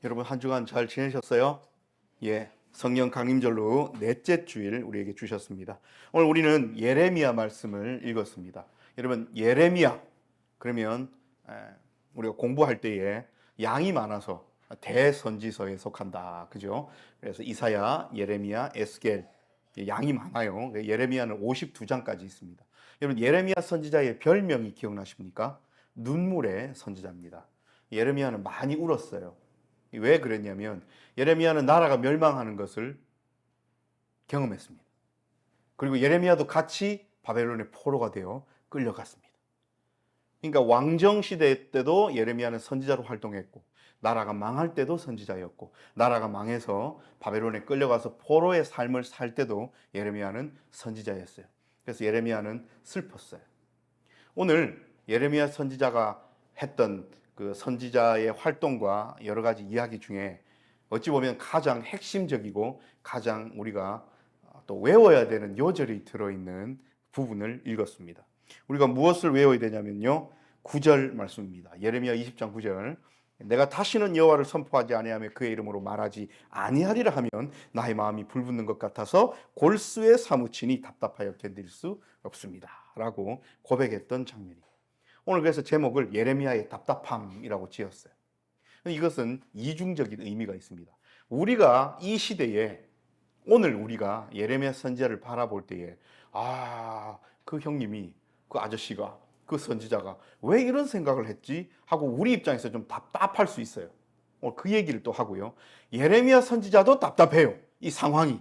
여러분 한 주간 잘 지내셨어요? 예, 성령 강림절로 넷째 주일 우리에게 주셨습니다. 오늘 우리는 예레미야 말씀을 읽었습니다. 여러분 예레미야 그러면 우리가 공부할 때에 양이 많아서 대선지서에 속한다, 그죠? 그래서 이사야, 예레미야, 에스겔 양이 많아요. 예레미야는 52장까지 있습니다. 여러분 예레미야 선지자의 별명이 기억나십니까? 눈물의 선지자입니다. 예레미야는 많이 울었어요. 왜 그랬냐면 예레미야는 나라가 멸망하는 것을 경험했습니다. 그리고 예레미야도 같이 바벨론의 포로가 되어 끌려갔습니다. 그러니까 왕정 시대 때도 예레미야는 선지자로 활동했고, 나라가 망할 때도 선지자였고, 나라가 망해서 바벨론에 끌려가서 포로의 삶을 살 때도 예레미야는 선지자였어요. 그래서 예레미야는 슬펐어요. 오늘 예레미야 선지자가 했던 그 선지자의 활동과 여러 가지 이야기 중에 어찌 보면 가장 핵심적이고 가장 우리가 또 외워야 되는 요절이 들어있는 부분을 읽었습니다. 우리가 무엇을 외워야 되냐면요, 9절 말씀입니다. 예레미야 20장 9절. 내가 다시는 여호와를 선포하지 아니하며 그의 이름으로 말하지 아니하리라 하면 나의 마음이 불붙는 것 같아서 골수에 사무치니 답답하여 견딜 수 없습니다 라고 고백했던 장면이, 오늘 그래서 제목을 예레미야의 답답함이라고 지었어요. 이것은 이중적인 의미가 있습니다. 우리가 이 시대에, 오늘 우리가 예레미야 선지자를 바라볼 때에 그 형님이, 그 아저씨가, 그 선지자가 왜 이런 생각을 했지 하고 우리 입장에서 좀 답답할 수 있어요. 오늘 그 얘기를 또 하고요. 예레미야 선지자도 답답해요, 이 상황이.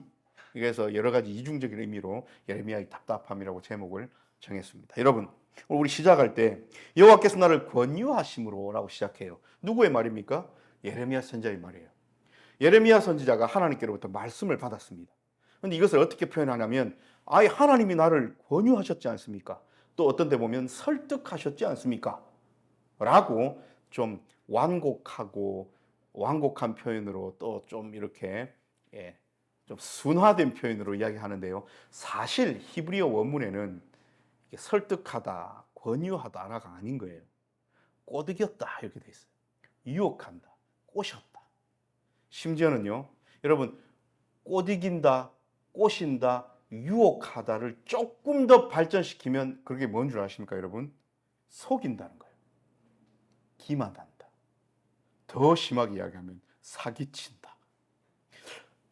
그래서 여러 가지 이중적인 의미로 예레미야의 답답함이라고 제목을 정했습니다. 여러분, 우리 시작할 때 여호와께서 나를 권유하심으로라고 시작해요. 누구의 말입니까? 예레미야 선지자의 말이에요. 예레미야 선지자가 하나님께로부터 말씀을 받았습니다. 그런데 이것을 어떻게 표현하냐면, 아예 하나님이 나를 권유하셨지 않습니까? 또 어떤 데 보면 설득하셨지 않습니까? 라고 좀 완곡한 표현으로, 또 좀 이렇게 좀 순화된 표현으로 이야기하는데요. 사실 히브리어 원문에는 설득하다, 권유하다가 아닌 거예요. 꼬드겼다 이렇게 돼 있어요. 유혹한다, 꼬셨다. 심지어는요, 여러분, 꼬드긴다, 꼬신다, 유혹하다를 조금 더 발전시키면 그게 뭔 줄 아십니까, 여러분? 속인다는 거예요. 기만한다. 더 심하게 이야기하면 사기친다.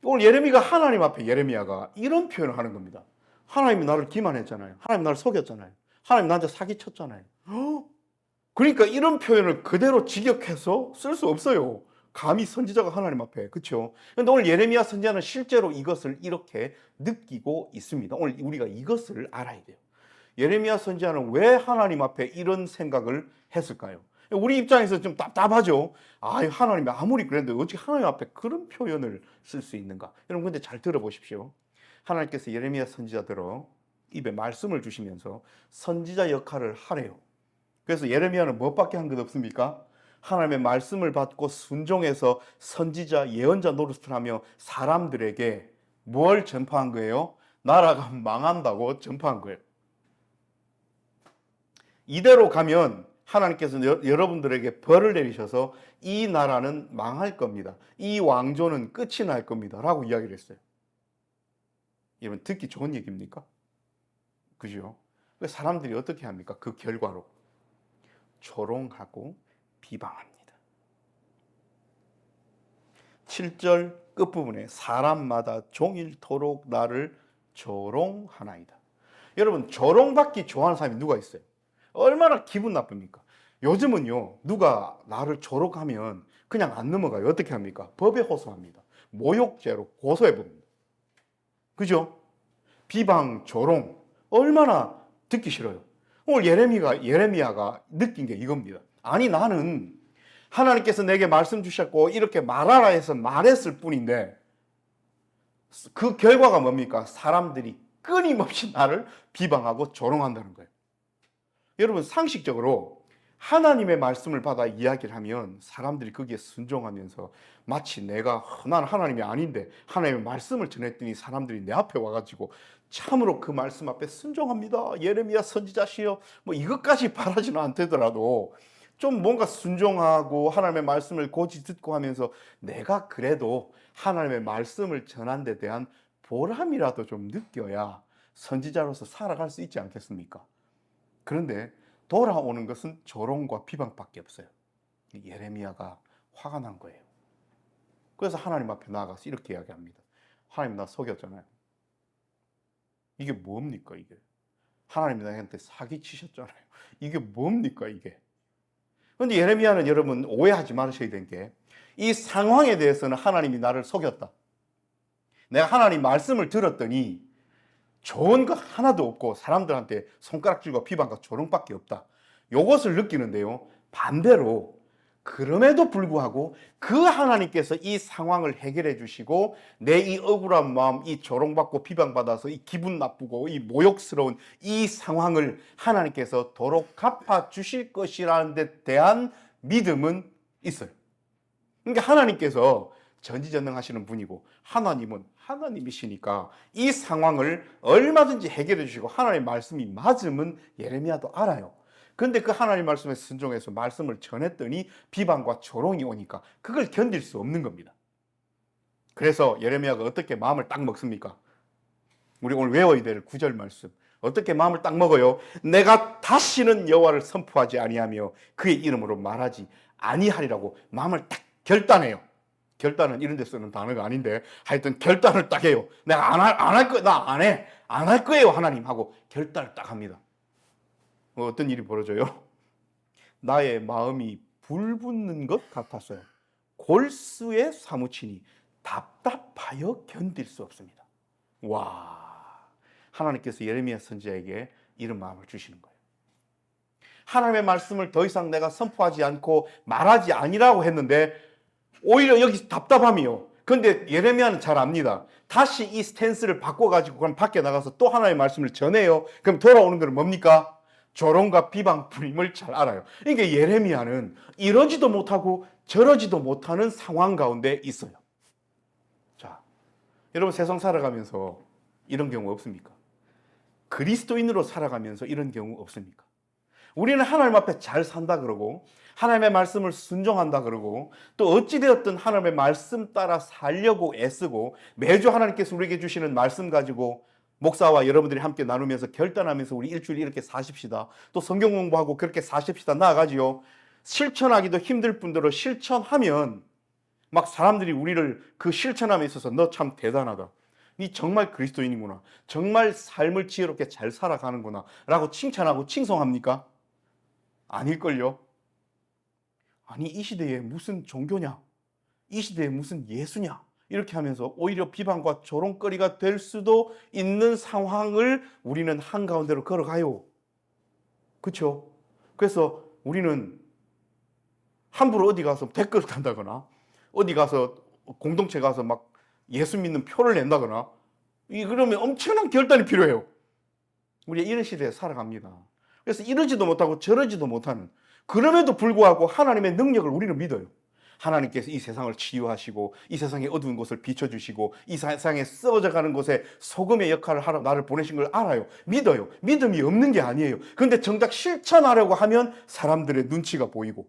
오늘 예레미야가 하나님 앞에, 예레미야가 이런 표현을 하는 겁니다. 하나님이 나를 기만했잖아요. 하나님 나를 속였잖아요. 하나님 나한테 사기쳤잖아요. 그러니까 이런 표현을 그대로 직역해서 쓸 수 없어요. 감히 선지자가 하나님 앞에, 그렇죠? 그런데 오늘 예레미야 선지자는 실제로 이것을 이렇게 느끼고 있습니다. 오늘 우리가 이것을 알아야 돼요. 예레미야 선지자는 왜 하나님 앞에 이런 생각을 했을까요? 우리 입장에서 좀 답답하죠. 하나님이 아무리 그랬는데 어떻게 하나님 앞에 그런 표현을 쓸 수 있는가? 여러분, 근데 잘 들어보십시오. 하나님께서 예레미야 선지자들로 입에 말씀을 주시면서 선지자 역할을 하래요. 그래서 예레미야는 무엇밖에 한 것 없습니까? 하나님의 말씀을 받고 순종해서 선지자, 예언자 노릇을 하며 사람들에게 뭘 전파한 거예요? 나라가 망한다고 전파한 거예요. 이대로 가면 하나님께서는 여러분들에게 벌을 내리셔서 이 나라는 망할 겁니다. 이 왕조는 끝이 날 겁니다 라고 이야기를 했어요. 여러분, 듣기 좋은 얘기입니까? 그죠? 사람들이 어떻게 합니까? 그 결과로 조롱하고 비방합니다. 7절 끝부분에 사람마다 종일토록 나를 조롱하나이다. 여러분, 조롱받기 좋아하는 사람이 누가 있어요? 얼마나 기분 나쁩니까? 요즘은요, 누가 나를 조롱하면 그냥 안 넘어가요. 어떻게 합니까? 법에 호소합니다. 모욕죄로 고소해봅니다. 그죠? 비방, 조롱 얼마나 듣기 싫어요. 오늘 예레미야가 느낀 게 이겁니다. 아니, 나는 하나님께서 내게 말씀 주셨고 이렇게 말하라 해서 말했을 뿐인데 그 결과가 뭡니까? 사람들이 끊임없이 나를 비방하고 조롱한다는 거예요. 여러분, 상식적으로 하나님의 말씀을 받아 이야기를 하면 사람들이 거기에 순종하면서 마치 나는 하나님이 아닌데 하나님의 말씀을 전했더니 사람들이 내 앞에 와가지고 참으로 그 말씀 앞에 순종합니다, 예레미야 선지자시여, 뭐 이것까지 바라지는 않더라도 좀 뭔가 순종하고 하나님의 말씀을 고지 듣고 하면서 내가 그래도 하나님의 말씀을 전한 데 대한 보람이라도 좀 느껴야 선지자로서 살아갈 수 있지 않겠습니까? 그런데 돌아오는 것은 조롱과 비방밖에 없어요. 예레미야가 화가 난 거예요. 그래서 하나님 앞에 나아가서 이렇게 이야기합니다. 하나님, 나 속였잖아요. 이게 뭡니까 이게? 하나님이 나한테 사기치셨잖아요. 이게 뭡니까 이게? 그런데 예레미야는 여러분 오해하지 말으셔야 되는 게, 이 상황에 대해서는 하나님이 나를 속였다. 내가 하나님 말씀을 들었더니 좋은 거 하나도 없고 사람들한테 손가락질과 비방과 조롱밖에 없다. 요것을 느끼는데요. 반대로 그럼에도 불구하고 그 하나님께서 이 상황을 해결해 주시고 내 이 억울한 마음, 이 조롱받고 비방받아서 이 기분 나쁘고 이 모욕스러운 이 상황을 하나님께서 도록 갚아 주실 것이라는 데 대한 믿음은 있어요. 그러니까 하나님께서 전지전능하시는 분이고 하나님은 하나님이시니까 이 상황을 얼마든지 해결해 주시고 하나님의 말씀이 맞으면 예레미야도 알아요. 그런데 그 하나님 말씀에 순종해서 말씀을 전했더니 비방과 조롱이 오니까 그걸 견딜 수 없는 겁니다. 그래서 예레미야가 어떻게 마음을 딱 먹습니까? 우리 오늘 외워야 될 9절 말씀. 어떻게 마음을 딱 먹어요? 내가 다시는 여호와를 선포하지 아니하며 그의 이름으로 말하지 아니하리라고 마음을 딱 결단해요. 결단은 이런 데 쓰는 단어가 아닌데 하여튼 결단을 딱 해요. 내가 안 할 거야. 나 안 해. 안 할 거예요 하나님 하고 결단을 딱 합니다. 어떤 일이 벌어져요? 나의 마음이 불붙는 것 같았어요. 골수에 사무치니 답답하여 견딜 수 없습니다. 와, 하나님께서 예레미야 선지자에게 이런 마음을 주시는 거예요. 하나님의 말씀을 더 이상 내가 선포하지 않고 말하지 아니라고 했는데 오히려 여기 답답함이요. 그런데 예레미야는 잘 압니다. 다시 이 스탠스를 바꿔가지고 그럼 밖에 나가서 또 하나님의 말씀을 전해요. 그럼 돌아오는 건 뭡니까? 조롱과 비방뿐임을 잘 알아요. 그러니까 예레미야는 이러지도 못하고 저러지도 못하는 상황 가운데 있어요. 자, 여러분 세상 살아가면서 이런 경우 없습니까? 그리스도인으로 살아가면서 이런 경우 없습니까? 우리는 하나님 앞에 잘 산다 그러고 하나님의 말씀을 순종한다 그러고 또 어찌되었든 하나님의 말씀 따라 살려고 애쓰고 매주 하나님께서 우리에게 주시는 말씀 가지고 목사와 여러분들이 함께 나누면서 결단하면서 우리 일주일 이렇게 사십시다. 또 성경 공부하고 그렇게 사십시다. 나아가지요. 실천하기도 힘들 뿐더러 실천하면 막 사람들이 우리를 그 실천함에 있어서 너 참 대단하다. 니 정말 그리스도인이구나. 정말 삶을 지혜롭게 잘 살아가는구나. 라고 칭찬하고 칭송합니까? 아닐걸요. 아니 이 시대에 무슨 종교냐? 이 시대에 무슨 예수냐? 이렇게 하면서 오히려 비방과 조롱거리가 될 수도 있는 상황을 우리는 한가운데로 걸어가요. 그렇죠? 그래서 우리는 함부로 어디 가서 댓글을 단다거나 어디 가서 공동체 가서 막 예수 믿는 표를 낸다거나 그러면 엄청난 결단이 필요해요. 우리가 이런 시대에 살아갑니다. 그래서 이러지도 못하고 저러지도 못하는, 그럼에도 불구하고 하나님의 능력을 우리는 믿어요. 하나님께서 이 세상을 치유하시고 이 세상의 어두운 곳을 비춰주시고 이 세상에 썩어져가는 곳에 소금의 역할을 하러 나를 보내신 걸 알아요. 믿어요. 믿음이 없는 게 아니에요. 그런데 정작 실천하려고 하면 사람들의 눈치가 보이고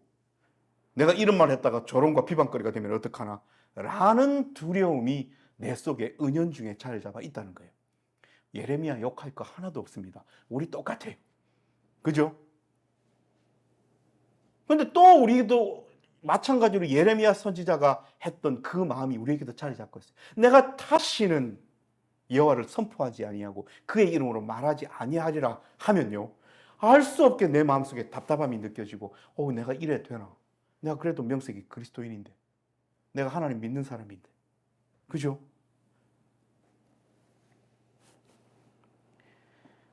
내가 이런 말 했다가 조롱과 비방거리가 되면 어떡하나 라는 두려움이 내 속에 은연중에 자리 잡아 있다는 거예요. 예레미야 욕할 거 하나도 없습니다. 우리 똑같아요. 그죠? 그런데 또 우리도 마찬가지로 예레미야 선지자가 했던 그 마음이 우리에게도 자리 잡고 있어요. 내가 다시는 여호와를 선포하지 아니하고 그의 이름으로 말하지 아니하리라 하면요, 알 수 없게 내 마음속에 답답함이 느껴지고 내가 이래 되나? 내가 그래도 명색이 그리스도인인데 내가 하나님 믿는 사람인데 그죠?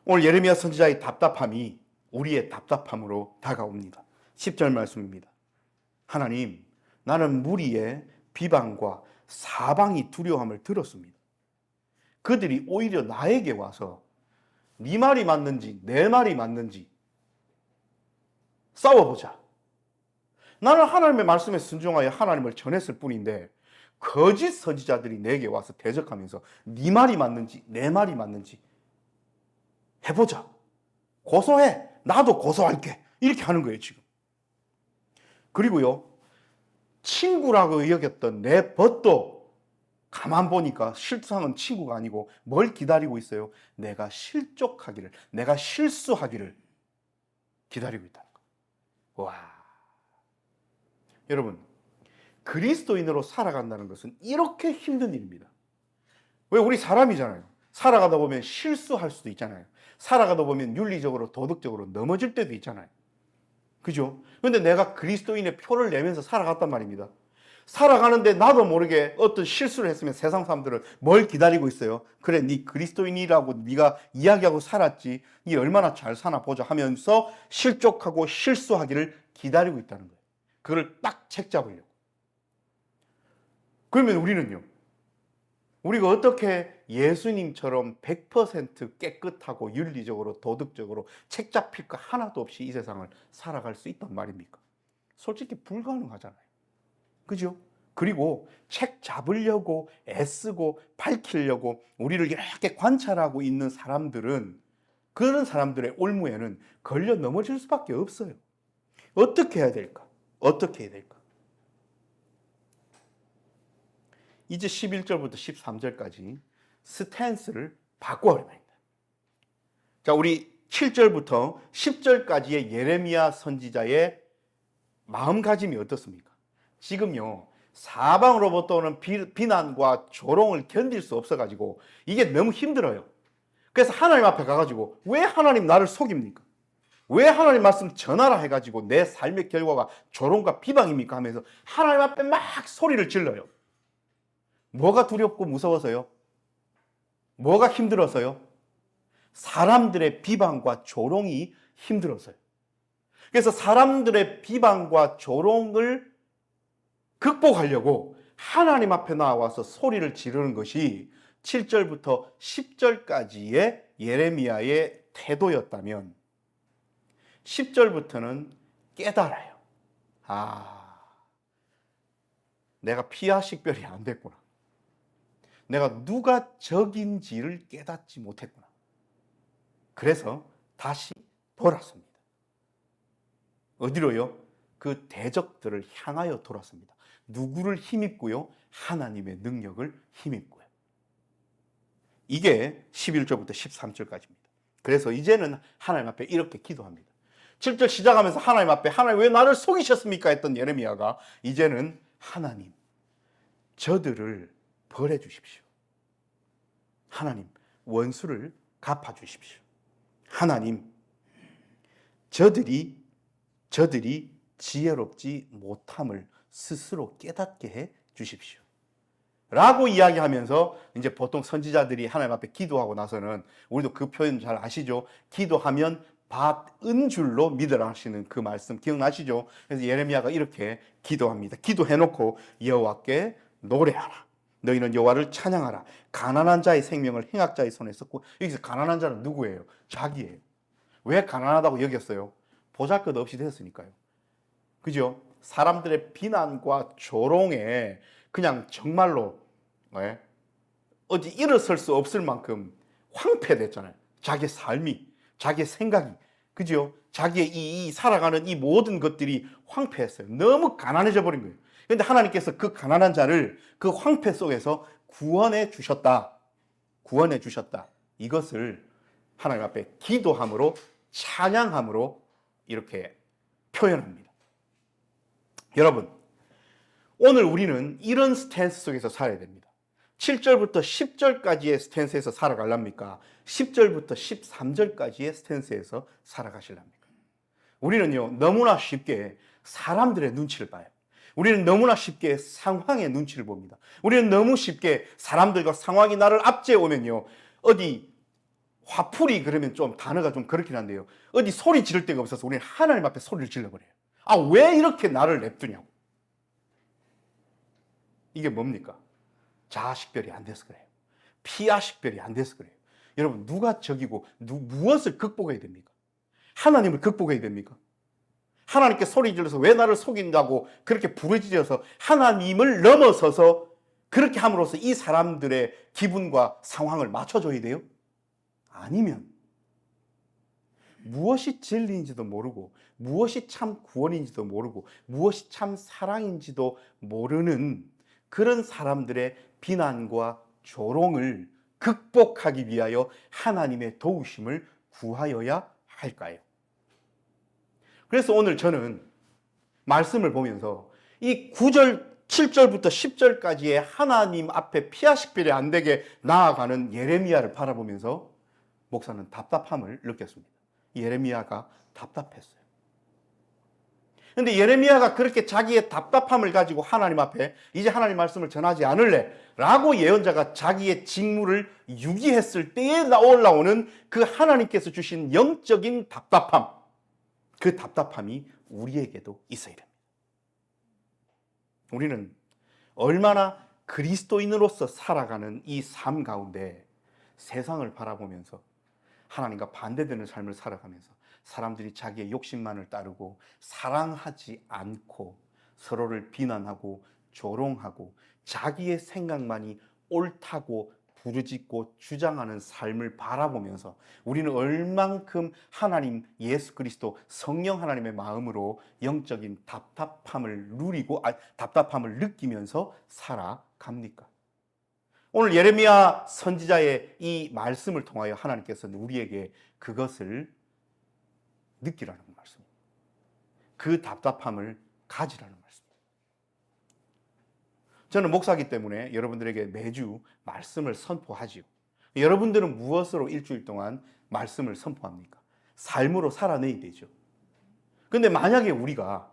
오늘 예레미야 선지자의 답답함이 우리의 답답함으로 다가옵니다. 10절 말씀입니다. 하나님, 나는 무리의 비방과 사방이 두려움을 들었습니다. 그들이 오히려 나에게 와서 네 말이 맞는지 내 말이 맞는지 싸워보자. 나는 하나님의 말씀에 순종하여 하나님을 전했을 뿐인데 거짓 선지자들이 내게 와서 대적하면서 네 말이 맞는지 내 말이 맞는지 해보자. 고소해. 나도 고소할게. 이렇게 하는 거예요 지금. 그리고요, 친구라고 여겼던 내 벗도 가만 보니까 실상은 친구가 아니고 뭘 기다리고 있어요? 내가 실족하기를, 내가 실수하기를 기다리고 있다는 거. 와. 여러분, 그리스도인으로 살아간다는 것은 이렇게 힘든 일입니다. 왜? 우리 사람이잖아요. 살아가다 보면 실수할 수도 있잖아요. 살아가다 보면 윤리적으로, 도덕적으로 넘어질 때도 있잖아요. 그죠? 근데 내가 그리스도인의 표를 내면서 살아갔단 말입니다. 살아가는데 나도 모르게 어떤 실수를 했으면 세상 사람들은 뭘 기다리고 있어요? 그래, 네 그리스도인이라고 네가 이야기하고 살았지. 네 얼마나 잘 사나 보자 하면서 실족하고 실수하기를 기다리고 있다는 거예요. 그걸 딱 책잡으려고. 그러면 우리는요, 우리가 어떻게 예수님처럼 100% 깨끗하고 윤리적으로 도덕적으로 책 잡힐 거 하나도 없이 이 세상을 살아갈 수 있단 말입니까? 솔직히 불가능하잖아요. 그죠? 그리고 책 잡으려고 애쓰고 밝히려고 우리를 이렇게 관찰하고 있는 사람들은, 그런 사람들의 올무에는 걸려 넘어질 수밖에 없어요. 어떻게 해야 될까? 어떻게 해야 될까? 이제 11절부터 13절까지 스탠스를 바꿔야 됩니다. 자, 우리 7절부터 10절까지의 예레미야 선지자의 마음가짐이 어떻습니까? 지금요, 사방으로부터 오는 비난과 조롱을 견딜 수 없어가지고 이게 너무 힘들어요. 그래서 하나님 앞에 가가지고 왜 하나님 나를 속입니까? 왜 하나님 말씀 전하라 해가지고 내 삶의 결과가 조롱과 비방입니까? 하면서 하나님 앞에 막 소리를 질러요. 뭐가 두렵고 무서워서요? 뭐가 힘들어서요? 사람들의 비방과 조롱이 힘들어서요. 그래서 사람들의 비방과 조롱을 극복하려고 하나님 앞에 나와서 소리를 지르는 것이 7절부터 10절까지의 예레미야의 태도였다면 10절부터는 깨달아요. 아, 내가 피와 식별이 안 됐구나. 내가 누가 적인지를 깨닫지 못했구나. 그래서 다시 돌았습니다. 어디로요? 그 대적들을 향하여 돌았습니다. 누구를 힘입고요? 하나님의 능력을 힘입고요. 이게 11절부터 13절까지입니다. 그래서 이제는 하나님 앞에 이렇게 기도합니다. 7절 시작하면서 하나님 앞에 하나님 왜 나를 속이셨습니까? 했던 예레미야가 이제는 하나님, 저들을 벌해 주십시오. 하나님, 원수를 갚아 주십시오. 하나님, 저들이 지혜롭지 못함을 스스로 깨닫게 해 주십시오. 라고 이야기하면서 이제 보통 선지자들이 하나님 앞에 기도하고 나서는 우리도 그 표현 잘 아시죠? 기도하면 받은 줄로 믿으라 하시는 그 말씀 기억나시죠? 그래서 예레미야가 이렇게 기도합니다. 기도해놓고 여호와께 노래하라. 너희는 여호와를 찬양하라. 가난한 자의 생명을 행악자의 손에 썼고, 여기서 가난한 자는 누구예요? 자기예요. 왜 가난하다고 여겼어요? 보잘것없이 됐으니까요. 그죠? 사람들의 비난과 조롱에 그냥 정말로 어디 일어설 수 없을 만큼 황폐됐잖아요. 자기 삶이, 자기 생각이, 그죠? 자기의 이 살아가는 이 모든 것들이 황폐했어요. 너무 가난해져 버린 거예요. 그런데 하나님께서 그 가난한 자를 그 황폐 속에서 구원해 주셨다. 구원해 주셨다. 이것을 하나님 앞에 기도함으로, 찬양함으로 이렇게 표현합니다. 여러분, 오늘 우리는 이런 스탠스 속에서 살아야 됩니다. 7절부터 10절까지의 스탠스에서 살아가랍니까? 10절부터 13절까지의 스탠스에서 살아가실랍니까? 우리는요, 너무나 쉽게 사람들의 눈치를 봐요. 우리는 너무나 쉽게 상황의 눈치를 봅니다. 우리는 너무 쉽게 사람들과 상황이 나를 압제해 오면요, 어디 화풀이 그러면 좀 단어가 좀 그렇긴 한데요, 어디 소리 지를 데가 없어서 우리는 하나님 앞에 소리를 질러버려요. 아, 왜 이렇게 나를 냅두냐고. 이게 뭡니까? 자아 식별이 안 돼서 그래요. 피아 식별이 안 돼서 그래요. 여러분, 누가 적이고 무엇을 극복해야 됩니까? 하나님을 극복해야 됩니까? 하나님께 소리 질러서 왜 나를 속인다고 그렇게 부르짖어서 하나님을 넘어서서 그렇게 함으로써 이 사람들의 기분과 상황을 맞춰줘야 돼요? 아니면 무엇이 진리인지도 모르고 무엇이 참 구원인지도 모르고 무엇이 참 사랑인지도 모르는 그런 사람들의 비난과 조롱을 극복하기 위하여 하나님의 도우심을 구하여야 할까요? 그래서 오늘 저는 말씀을 보면서 이 9절, 7절부터 10절까지의 하나님 앞에 피아식별이 안 되게 나아가는 예레미야를 바라보면서 목사는 답답함을 느꼈습니다. 예레미야가 답답했어요. 그런데 예레미야가 그렇게 자기의 답답함을 가지고 하나님 앞에 이제 하나님 말씀을 전하지 않을래 라고 예언자가 자기의 직무를 유기했을 때에 올라오는 그 하나님께서 주신 영적인 답답함, 그 답답함이 우리에게도 있어야 됩니다. 우리는 얼마나 그리스도인으로서 살아가는 이 삶 가운데 세상을 바라보면서 하나님과 반대되는 삶을 살아가면서 사람들이 자기의 욕심만을 따르고 사랑하지 않고 서로를 비난하고 조롱하고 자기의 생각만이 옳다고 부르짖고 주장하는 삶을 바라보면서 우리는 얼만큼 하나님 예수 그리스도 성령 하나님의 마음으로 영적인 답답함을 누리고 답답함을 느끼면서 살아갑니까? 오늘 예레미야 선지자의 이 말씀을 통하여 하나님께서는 우리에게 그것을 느끼라는 말씀입니다. 그 답답함을 가지라는 말씀입니다. 저는 목사이기 때문에 여러분들에게 매주 말씀을 선포하지요. 여러분들은 무엇으로 일주일 동안 말씀을 선포합니까? 삶으로 살아내야 되죠. 근데 만약에 우리가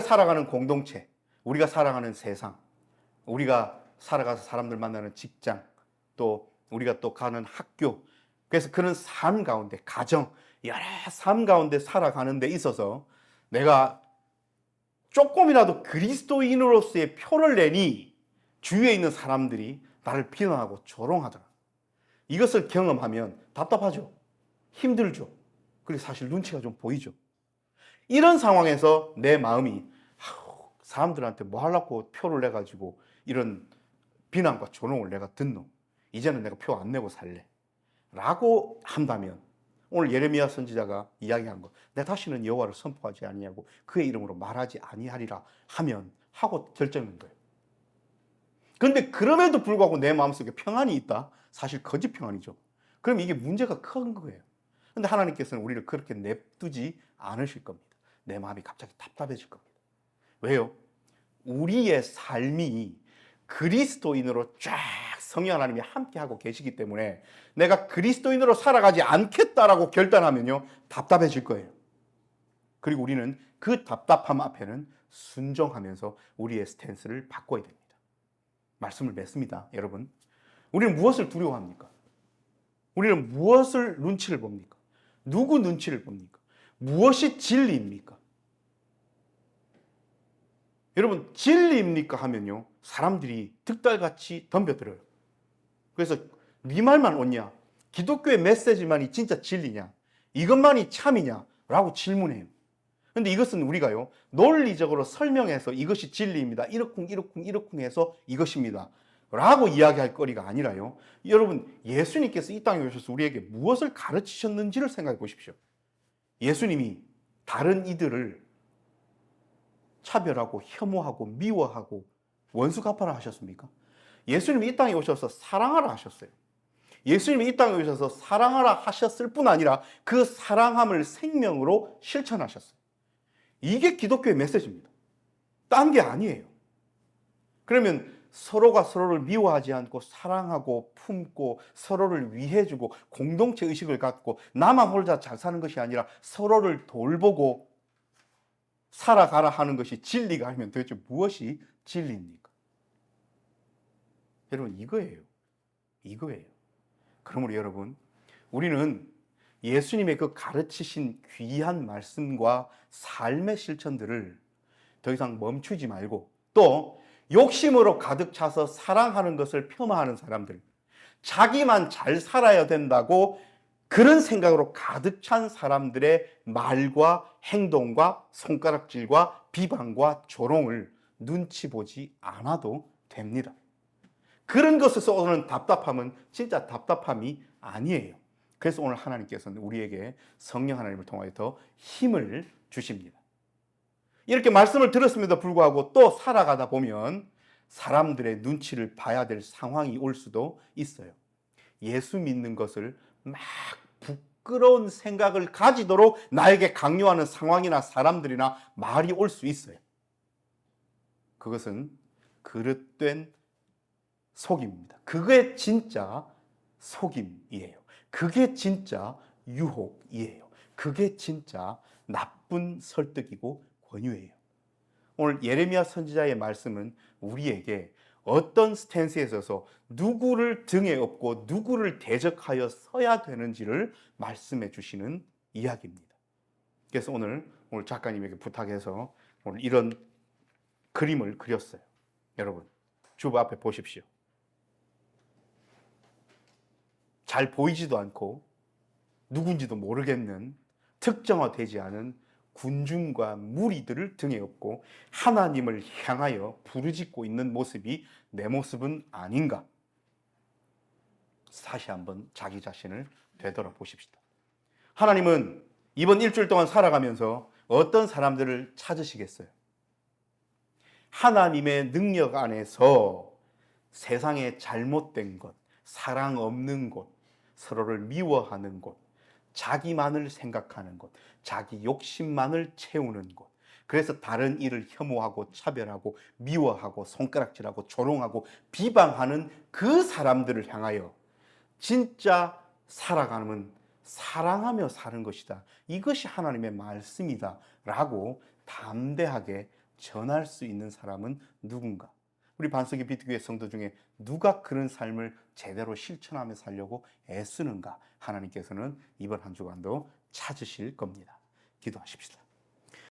살아가는 공동체, 우리가 살아가는 세상, 우리가 살아가서 사람들 만나는 직장, 또 우리가 또 가는 학교, 그래서 그런 삶 가운데, 가정, 여러 삶 가운데 살아가는 데 있어서 내가 조금이라도 그리스도인으로서의 표를 내니 주위에 있는 사람들이 나를 비난하고 조롱하더라. 이것을 경험하면 답답하죠. 힘들죠. 그리고 사실 눈치가 좀 보이죠. 이런 상황에서 내 마음이 사람들한테 뭐 하려고 표를 내가지고 이런 비난과 조롱을 내가 듣노. 이제는 내가 표 안 내고 살래. 라고 한다면 오늘 예레미야 선지자가 이야기한 거, 내 다시는 여호와를 선포하지 아니하고 그의 이름으로 말하지 아니하리라 하면 하고 결정한 거예요. 그런데 그럼에도 불구하고 내 마음속에 평안이 있다? 사실 거짓 평안이죠. 그럼 이게 문제가 큰 거예요. 그런데 하나님께서는 우리를 그렇게 냅두지 않으실 겁니다. 내 마음이 갑자기 답답해질 겁니다. 왜요? 우리의 삶이 그리스도인으로 쫙 성령 하나님이 함께하고 계시기 때문에 내가 그리스도인으로 살아가지 않겠다라고 결단하면요, 답답해질 거예요. 그리고 우리는 그 답답함 앞에는 순종하면서 우리의 스탠스를 바꿔야 됩니다. 말씀을 맺습니다, 여러분. 우리는 무엇을 두려워합니까? 우리는 무엇을 눈치를 봅니까? 누구 눈치를 봅니까? 무엇이 진리입니까? 여러분, 진리입니까 하면요, 사람들이 득달같이 덤벼들어요. 그래서 네 말만 옳냐? 기독교의 메시지만이 진짜 진리냐? 이것만이 참이냐? 라고 질문해요. 근데 이것은 우리가요, 논리적으로 설명해서 이것이 진리입니다. 이렇쿵 해서 이것입니다. 라고 이야기할 거리가 아니라요. 여러분, 예수님께서 이 땅에 오셔서 우리에게 무엇을 가르치셨는지를 생각해 보십시오. 예수님이 다른 이들을 차별하고 혐오하고 미워하고 원수 갚아라 하셨습니까? 예수님이 이 땅에 오셔서 사랑하라 하셨어요. 예수님이 이 땅에 오셔서 사랑하라 하셨을 뿐 아니라 그 사랑함을 생명으로 실천하셨어요. 이게 기독교의 메시지입니다. 딴 게 아니에요. 그러면 서로가 서로를 미워하지 않고 사랑하고 품고 서로를 위해주고 공동체 의식을 갖고 나만 혼자 잘 사는 것이 아니라 서로를 돌보고 살아가라 하는 것이 진리가 아니면 도대체 무엇이 진리입니까? 여러분, 이거예요. 그러므로 여러분, 우리는 예수님의 그 가르치신 귀한 말씀과 삶의 실천들을 더 이상 멈추지 말고, 또 욕심으로 가득 차서 사랑하는 것을 폄하하는 사람들, 자기만 잘 살아야 된다고 그런 생각으로 가득 찬 사람들의 말과 행동과 손가락질과 비방과 조롱을 눈치 보지 않아도 됩니다. 그런 것에서 오는 답답함은 진짜 답답함이 아니에요. 그래서 오늘 하나님께서는 우리에게 성령 하나님을 통하여 더 힘을 주십니다. 이렇게 말씀을 들었음에도 불구하고 또 살아가다 보면 사람들의 눈치를 봐야 될 상황이 올 수도 있어요. 예수 믿는 것을 막 부끄러운 생각을 가지도록 나에게 강요하는 상황이나 사람들이나 말이 올 수 있어요. 그것은 그릇된 속임입니다. 그게 진짜 속임이에요. 그게 진짜 유혹이에요. 그게 진짜 나쁜 설득이고 권유예요. 오늘 예레미야 선지자의 말씀은 우리에게 어떤 스탠스에 서서 누구를 등에 업고 누구를 대적하여 서야 되는지를 말씀해 주시는 이야기입니다. 그래서 오늘 작가님에게 부탁해서 오늘 이런 그림을 그렸어요. 여러분, 주보 앞에 보십시오. 잘 보이지도 않고 누군지도 모르겠는 특정화되지 않은 군중과 무리들을 등에 업고 하나님을 향하여 부르짖고 있는 모습이 내 모습은 아닌가? 다시 한번 자기 자신을 되돌아보십시다. 하나님은 이번 일주일 동안 살아가면서 어떤 사람들을 찾으시겠어요? 하나님의 능력 안에서 세상의 잘못된 것, 사랑 없는 곳, 서로를 미워하는 곳, 자기만을 생각하는 곳, 자기 욕심만을 채우는 곳, 그래서 다른 이를 혐오하고 차별하고 미워하고 손가락질하고 조롱하고 비방하는 그 사람들을 향하여 진짜 살아가는 사랑하며 사는 것이다. 이것이 하나님의 말씀이다 라고 담대하게 전할 수 있는 사람은 누군가? 우리 반석이 비트교회 성도 중에 누가 그런 삶을 제대로 실천하며 살려고 애쓰는가? 하나님께서는 이번 한 주간도 찾으실 겁니다. 기도하십시다.